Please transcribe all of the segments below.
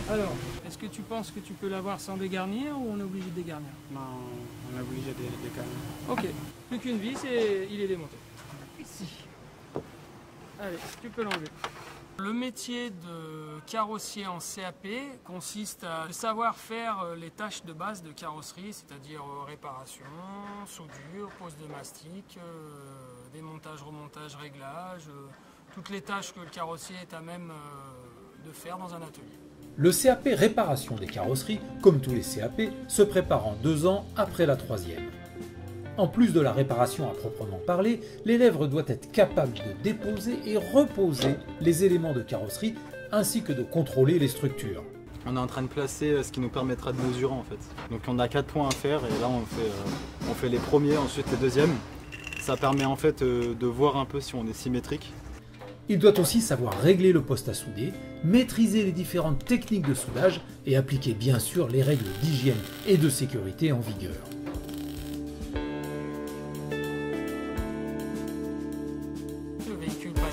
Alors, est-ce que tu penses que tu peux l'avoir sans dégarnir ou on est obligé de dégarnir? Non, on est obligé de décaler. Ok, plus qu'une vis et il est démonté. Ici. Allez, tu peux l'enlever. Le métier de carrossier en CAP consiste à savoir faire les tâches de base de carrosserie, c'est-à-dire réparation, soudure, pose de mastic, démontage, remontage, réglage, toutes les tâches que le carrossier est à même de faire dans un atelier. Le CAP réparation des carrosseries, comme tous les CAP, se prépare en 2 ans après la 3e. En plus de la réparation à proprement parler, l'élève doit être capable de déposer et reposer les éléments de carrosserie ainsi que de contrôler les structures. On est en train de placer ce qui nous permettra de mesurer en fait. Donc on a 4 points à faire et là on fait les premiers, ensuite les deuxièmes. Ça permet en fait de voir un peu si on est symétrique. Il doit aussi savoir régler le poste à souder, maîtriser les différentes techniques de soudage et appliquer bien sûr les règles d'hygiène et de sécurité en vigueur.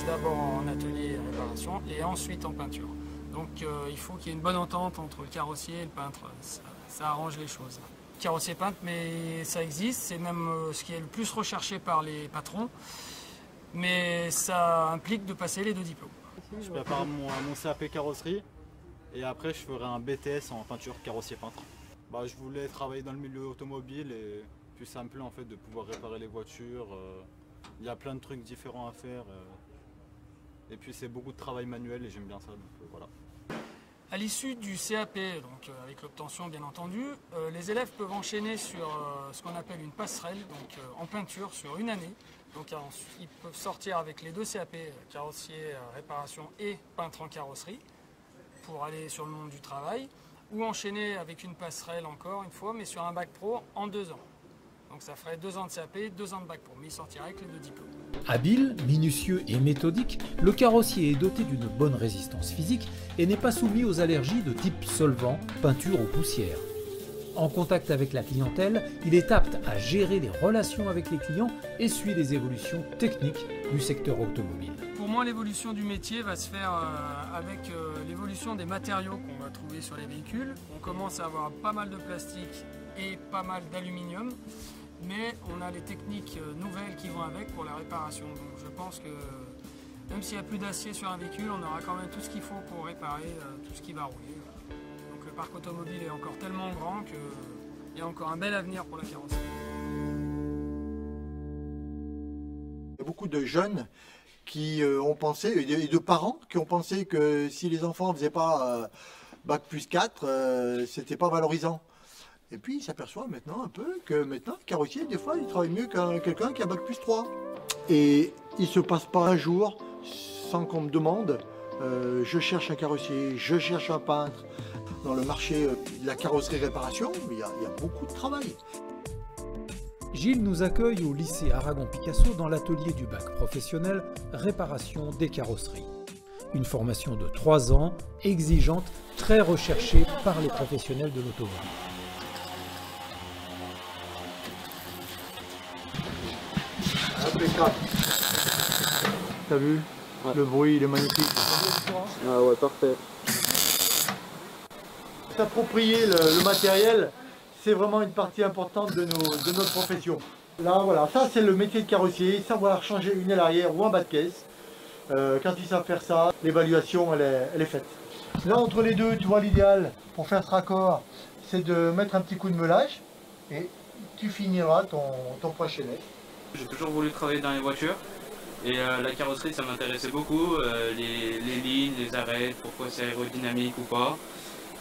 D'abord en atelier réparation et ensuite en peinture. Donc il faut qu'il y ait une bonne entente entre le carrossier et le peintre, ça arrange les choses. Carrossier peintre, mais ça existe, c'est même ce qui est le plus recherché par les patrons, mais ça implique de passer les 2 diplômes. Je prépare mon CAP carrosserie et après je ferai un BTS en peinture carrossier peintre. Je voulais travailler dans le milieu automobile et puis ça me plaît en fait de pouvoir réparer les voitures. Il y a plein de trucs différents à faire. Et puis c'est beaucoup de travail manuel et j'aime bien ça, donc voilà. À l'issue du CAP, donc avec l'obtention bien entendu, les élèves peuvent enchaîner sur ce qu'on appelle une passerelle, donc en peinture sur 1 année. Donc ils peuvent sortir avec les 2 CAP, carrossier, réparation et peintre en carrosserie, pour aller sur le monde du travail, ou enchaîner avec une passerelle encore une fois, mais sur un bac pro en 2 ans. Donc ça ferait 2 ans de CAP, 2 ans de bac pro, mais il sortira avec les 2 diplômes. Habile, minutieux et méthodique, le carrossier est doté d'une bonne résistance physique et n'est pas soumis aux allergies de type solvant, peinture ou poussière. En contact avec la clientèle, il est apte à gérer les relations avec les clients et suit les évolutions techniques du secteur automobile. Pour moi, l'évolution du métier va se faire avec l'évolution des matériaux qu'on va trouver sur les véhicules. On commence à avoir pas mal de plastique et pas mal d'aluminium. Mais on a les techniques nouvelles qui vont avec pour la réparation. Donc je pense que même s'il n'y a plus d'acier sur un véhicule, on aura quand même tout ce qu'il faut pour réparer tout ce qui va rouler. Donc le parc automobile est encore tellement grand qu'il y a encore un bel avenir pour la carrosserie. Il y a beaucoup de jeunes qui ont pensé, et de parents qui ont pensé que si les enfants ne faisaient pas bac plus 4, c'était pas valorisant. Et puis il s'aperçoit maintenant un peu que maintenant le carrossier, des fois, il travaille mieux qu'un quelqu'un qui a bac plus 3. Et il ne se passe pas un jour sans qu'on me demande je cherche un carrossier, je cherche un peintre. Dans le marché de la carrosserie réparation, il y a beaucoup de travail. Gilles nous accueille au lycée Aragon-Picasso dans l'atelier du bac professionnel réparation des carrosseries. Une formation de 3 ans, exigeante, très recherchée par les professionnels de l'automobile. Impeccable. T'as vu? Ouais. Le bruit, il est magnifique. Ah ouais, parfait. S'approprier le matériel, c'est vraiment une partie importante de notre profession. Là, voilà, ça c'est le métier de carrossier, savoir changer une aile arrière ou un bas de caisse. Quand ils savent faire ça, l'évaluation, elle est faite. Là, entre les deux, tu vois, l'idéal pour faire ce raccord, c'est de mettre un petit coup de meulage et tu finiras ton poinçonnet. J'ai toujours voulu travailler dans les voitures et la carrosserie ça m'intéressait beaucoup, les lignes, les arêtes, pourquoi c'est aérodynamique ou pas.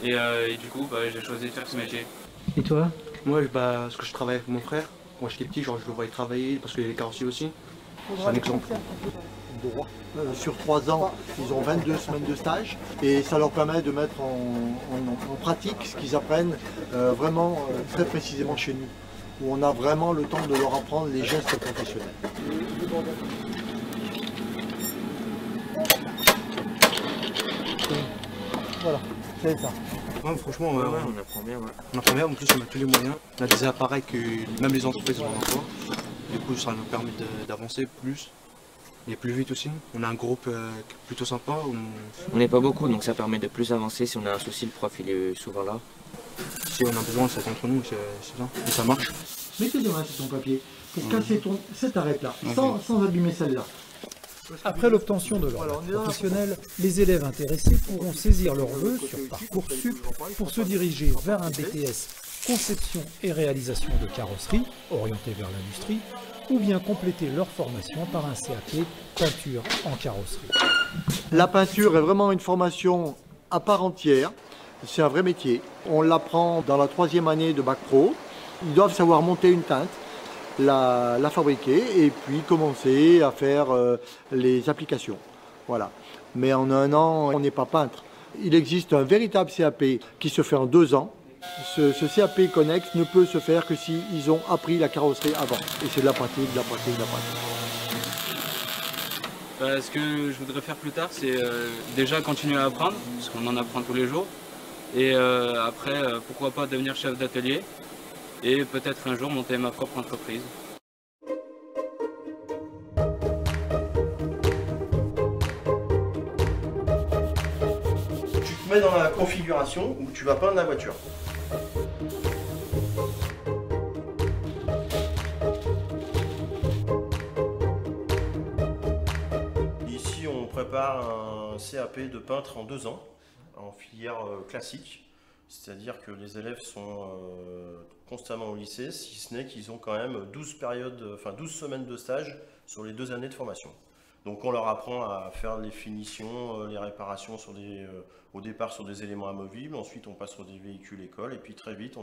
Et du coup j'ai choisi de faire ce métier. Et toi? Moi, parce que je travaille avec mon frère. Quand j'étais petit, genre, je le voyais travailler parce qu'il est carrossier aussi. C'est un exemple. Sur 3 ans, ils ont 22 semaines de stage et ça leur permet de mettre en pratique ce qu'ils apprennent vraiment très précisément chez nous, où on a vraiment le temps de leur apprendre les gestes professionnels. Voilà, c'est ça. Ouais, franchement, on apprend bien. On apprend bien, en plus on a tous les moyens. On a des appareils que même les entreprises n'ont pas. Du coup, ça nous permet d'avancer plus. Et plus vite aussi. On a un groupe plutôt sympa. On n'est pas beaucoup, donc ça permet de plus avancer. Si on a un souci, le prof il est souvent là. Si on a besoin, c'est entre nous, c'est ça. Et ça marche. Mets tes deux mains sur ton papier pour casser cette arête-là, sans abîmer celle-là. Après l'obtention de leur bac professionnel, les élèves intéressés pourront saisir leur vœu sur Parcoursup pour se diriger vers un BTS conception et réalisation de carrosserie, orienté vers l'industrie, ou bien compléter leur formation par un CAP peinture en carrosserie. La peinture est vraiment une formation à part entière. C'est un vrai métier. On l'apprend dans la 3e année de bac pro. Ils doivent savoir monter une teinte, la fabriquer et puis commencer à faire les applications. Voilà. Mais en 1 an, on n'est pas peintre. Il existe un véritable CAP qui se fait en 2 ans. Ce CAP connexe ne peut se faire que s'ils ont appris la carrosserie avant. Et c'est de la pratique, de la pratique, de la pratique. Ce que je voudrais faire plus tard, c'est déjà continuer à apprendre, parce qu'on en apprend tous les jours. Et après, pourquoi pas devenir chef d'atelier et peut-être un jour monter ma propre entreprise. Tu te mets dans la configuration où tu vas peindre la voiture. Ici, on prépare un CAP de peintre en 2 ans, en filière classique. C'est-à-dire que les élèves sont constamment au lycée, si ce n'est qu'ils ont quand même 12 semaines de stage sur les 2 années de formation. Donc on leur apprend à faire les finitions, les réparations au départ sur des éléments amovibles, ensuite on passe sur des véhicules écoles, et puis très vite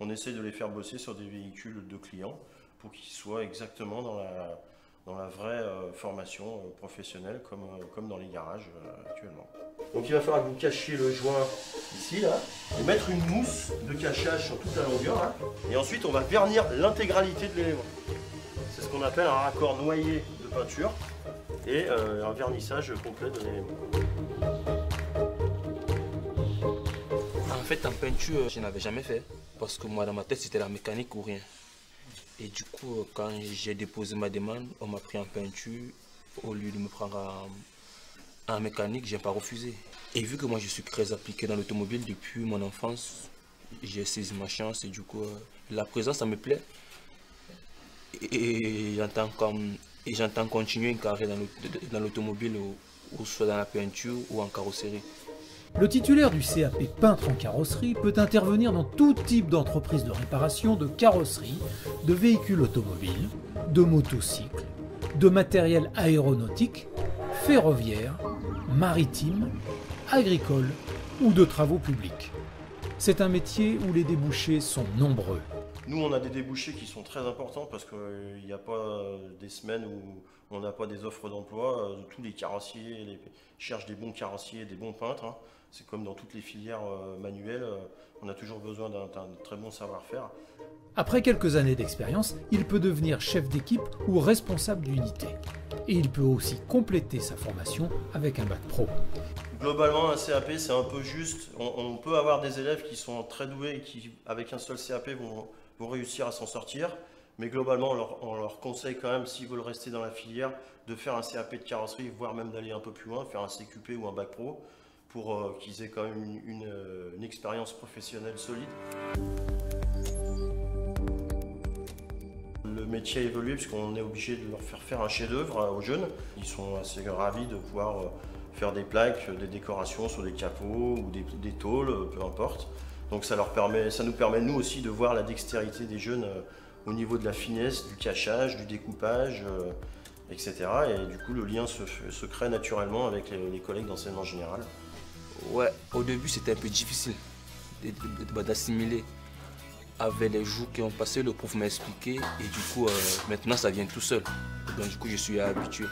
on essaie de les faire bosser sur des véhicules de clients pour qu'ils soient exactement dans la vraie formation professionnelle comme dans les garages actuellement. Donc il va falloir que vous cachiez le joint ici, là, et mettre une mousse de cachage sur toute la longueur, là, et ensuite on va vernir l'intégralité de l'élément. C'est ce qu'on appelle un raccord noyé de peinture et un vernissage complet de l'élément. En fait, en peinture, je n'avais jamais fait, parce que moi dans ma tête c'était la mécanique ou rien. Et du coup, quand j'ai déposé ma demande, on m'a pris en peinture. Au lieu de me prendre en mécanique, je n'ai pas refusé. Et vu que moi je suis très appliqué dans l'automobile depuis mon enfance, j'ai saisi ma chance et du coup, la présence ça me plaît. Et j'entends continuer une carrière dans l'automobile, ou soit dans la peinture ou en carrosserie. Le titulaire du CAP peintre en carrosserie peut intervenir dans tout type d'entreprise de réparation de carrosserie, de véhicules automobiles, de motocycles, de matériel aéronautique, ferroviaire, maritime, agricole ou de travaux publics. C'est un métier où les débouchés sont nombreux. Nous, on a des débouchés qui sont très importants parce qu'il n'y a pas des semaines où on n'a pas des offres d'emploi. Tous les carrossiers cherchent des bons carrossiers, des bons peintres. Hein. C'est comme dans toutes les filières manuelles, on a toujours besoin d'un très bon savoir-faire. Après quelques années d'expérience, il peut devenir chef d'équipe ou responsable d'unité. Et il peut aussi compléter sa formation avec un bac pro. Globalement, un CAP, c'est un peu juste. On peut avoir des élèves qui sont très doués et qui, avec un seul CAP, vont réussir à s'en sortir. Mais globalement, on leur conseille quand même, s'ils veulent rester dans la filière, de faire un CAP de carrosserie, voire même d'aller un peu plus loin, faire un CQP ou un bac pro, pour qu'ils aient quand même une expérience professionnelle solide. Le métier a évolué puisqu'on est obligé de leur faire un chef-d'œuvre aux jeunes. Ils sont assez ravis de pouvoir faire des plaques, des décorations sur des capots ou des tôles, peu importe. Donc ça nous permet nous aussi de voir la dextérité des jeunes au niveau de la finesse, du cachage, du découpage, etc. Et du coup le lien se crée naturellement avec les collègues d'enseignement général. Ouais, au début c'était un peu difficile d'assimiler. Avec les jours qui ont passé, le prof m'a expliqué et du coup maintenant ça vient tout seul. Donc du coup je suis habitué.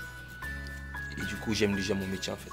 Et du coup j'aime déjà mon métier en fait.